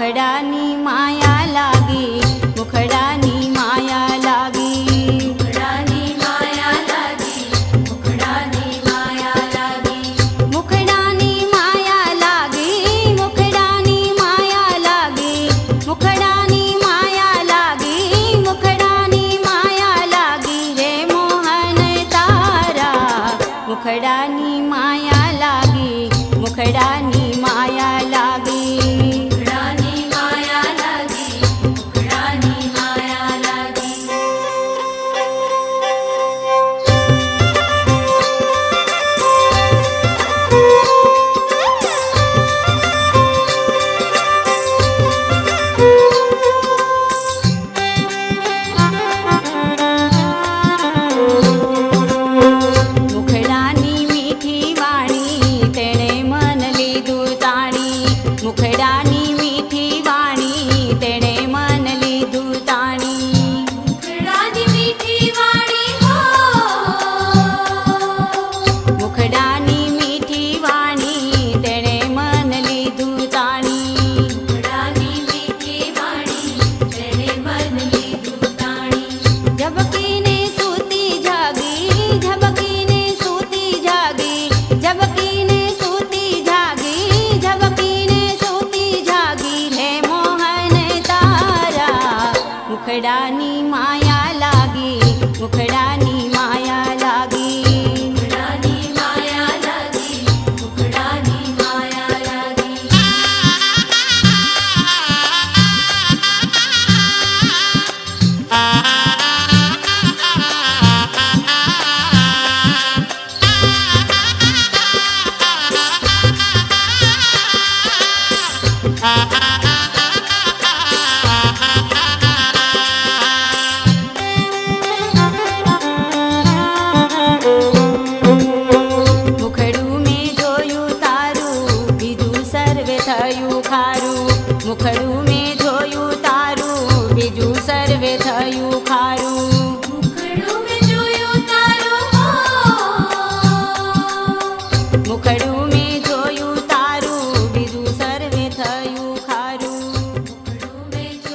मुखडानी माया लागी, मुखडानी माया लागी, मुखडानी माया लागी, मुखडानी माया लागी, मुखडानी माया लागी, मुखडानी माया लागी, मुखडानी माया लागी, मुखडानी माया लागी रे मोहन तारा, मुखडानी माया लागी, मुखडानी माया लागी, मुखडानी माया लागी, मुखडानी माया लागी। मुखडानी मीठी वाणी तेणे मन लीधुं ताणी, मुखडानी मीठी वाणी तेणे मन लीधुं ताणी, मुखडानी मीठी वाणी हो, मुखडानी मीठी वाणी तेणे मन लीधुं ताणी, मुखडानी मीठी वाणी तेणे मन लीधुं ताणी। झबकीने सूती जागी, झबकीने सूती जागी, झबकीने सूती जागी, झबकीने सूती जागी रे मोहन तारा, मुखडानी माया लागी, मुखडानी माया लागी, मुखडानी माया लागी, मुखडानी माया लागी। मुखडું મેં જોયું તારું, બીજું સર્વે થયું ખારું, મુખડું મેં જોયું તારું, બીજું સર્વે થયું ખારું, મુખડું મેં જોયું તારું હો, મુખડું